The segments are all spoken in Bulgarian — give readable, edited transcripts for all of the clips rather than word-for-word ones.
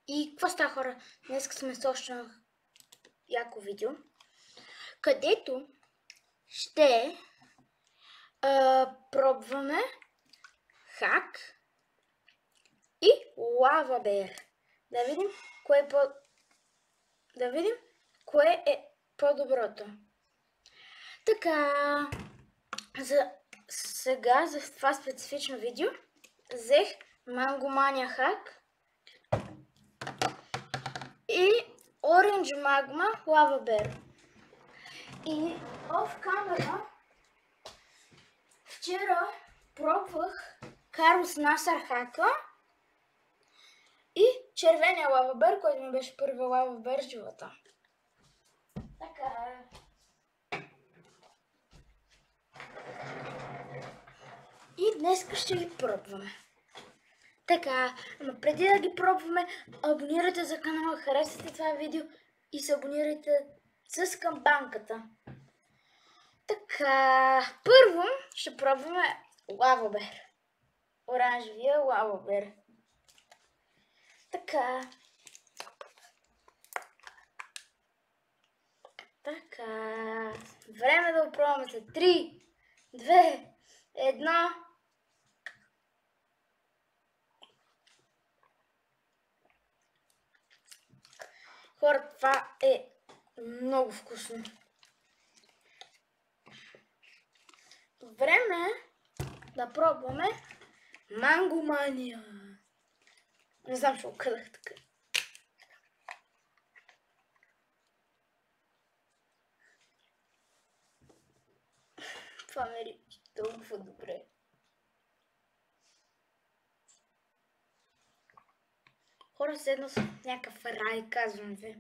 И какво става, хора? Днес сме с още яко видео, където ще пробваме хак и лавабер. Да видим кое е по-доброто. Така, сега за това специфично видео взех Мангомания хак и Оранж Магма лавабер. И оф камера вчера пробвах Карлос Насър хака и червения лавабер, който ми беше първи лавабер в живота. Така. И днес ще ги пробваме. Така, но преди да ги пробваме, абонирайте за канала, харесайте това видео и се абонирайте с камбанката. Така, първо ще пробваме лавабер. Оранжевия лавабер. Така. Така. Време да го пробваме за 3, 2, 1. Хора, това е много вкусно. Време да пробваме Мангомания. Не знам, що казах така. Това ме речи толкова добре. Хора, седно с някакъв рай, казвам ви.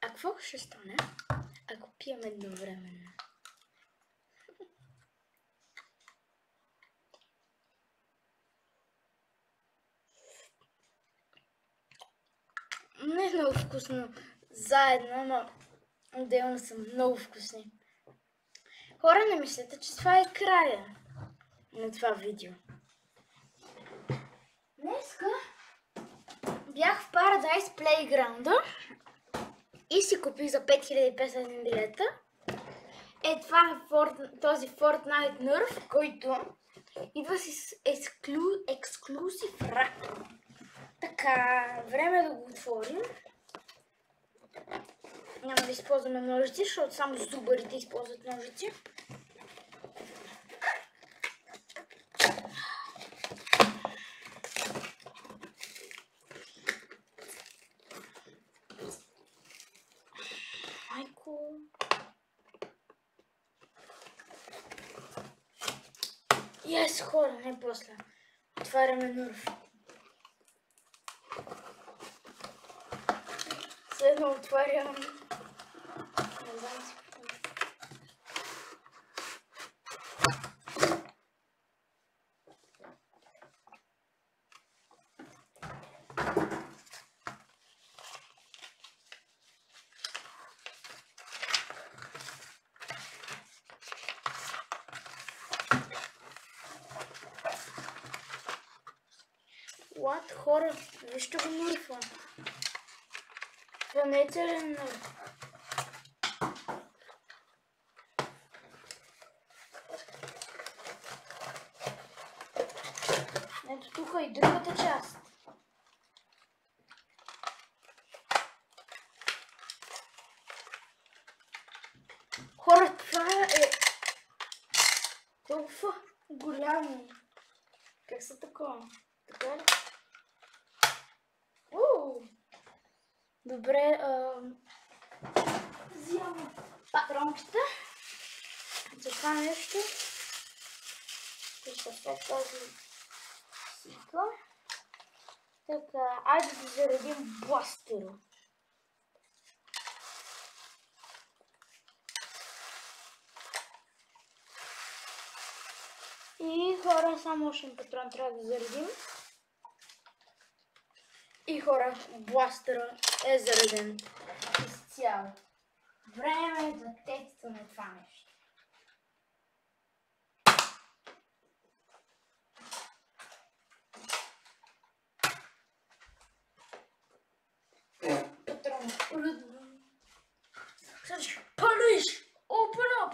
А какво ще стане, ако пием едновременно? Не е много вкусно заедно, но отделно са много вкусни. Хора, не мислете, че това е края на това видео. Днеска бях в Paradise Playground и си купих за 5500 билета. Е, това е този Fortnite Nerf, който идва с ексклюзив рак. Така, време е да го отворим. Няма да използваме ножици, защото само зубарите използват ножици. Майко. Yes, хора, не после. Отваряме Nerf. Следно отварям. Не знам си. What, хора? Вижте го Нърфа. Това не е целен Нърф. Ето тук и другата част. Хора, това е толкова голямо. Как са такова? Така ли? Добре, взимам патронките за това нещо. И ще след този сикъл. Така, айде да заредим бластера. И хора, само още един патрон трябва да заредим. И хора, бластера е зареден изцяло. Време е да тестваме това нещо. Such polish! Open up!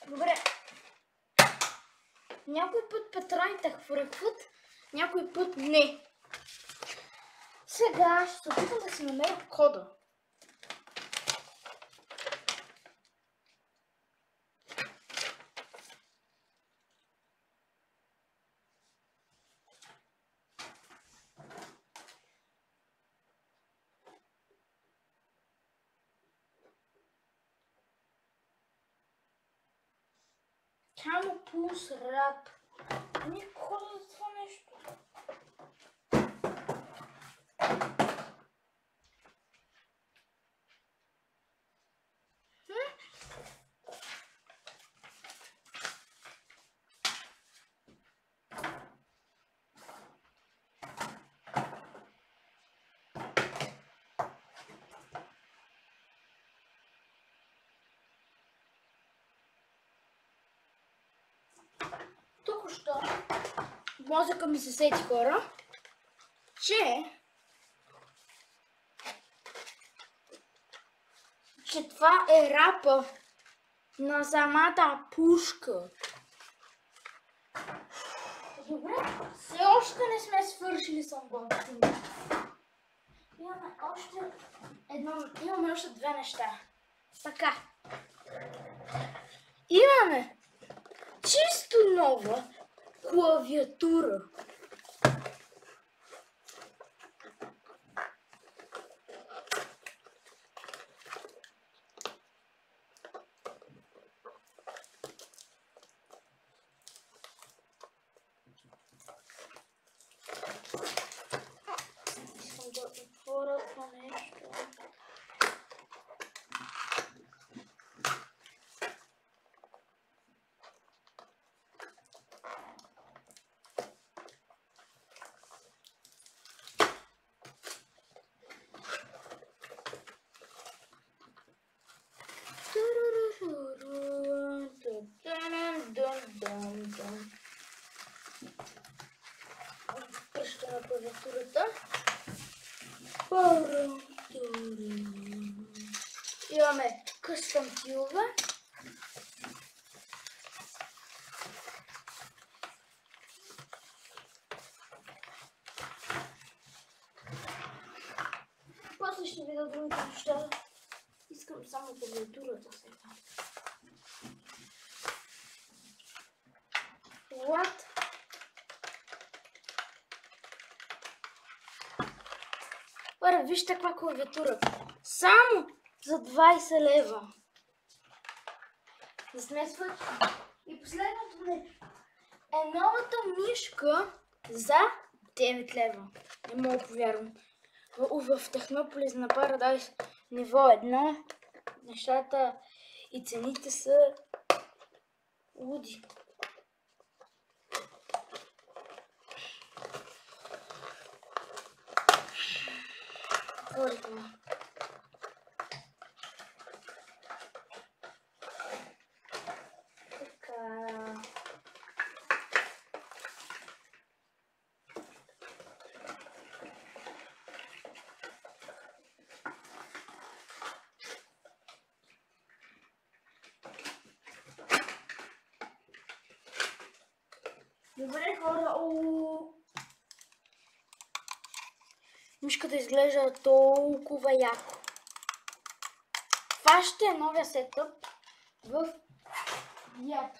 Добре. Някой път патроните хвъркват, някой път не. Сега ще се опитам да си намеря кода. Камо плюс рап. Ами кода за това нещо? Току-що мозъка ми се сети, хора, че това е рапа на самата пушка. Добре, все още не сме свършили с unboxing. Имаме още две неща. Така. Имаме чисто нова клавиатура. Искам да отворя това нещо. Пръща на клавиатурата. Имаме къстъм тюлове. После ще видя другите неща. Искам само клавиатурата сега. What? Пара, вижте каква клавиатура. Само за 20 лева. Не сме свършили. И последното нещо е новата мишка за 9 лева. Не мога да повярвам. В Технополис на Парадайс ниво 1 нещата и цените са луди. Отворихме. Така. Добре, хора, мишката изглежда толкова яко. Това ще е новия сетъп в ято.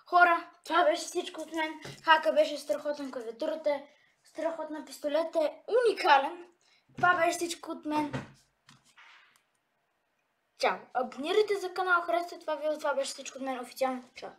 Хора, това беше всичко от мен. Хака беше страхотен, клавиатурата е страхотна, пистолет е уникален. Това беше всичко от мен. Чао! Абонирайте за канал, харесайте това видео. Това беше всичко от мен официално. Чао!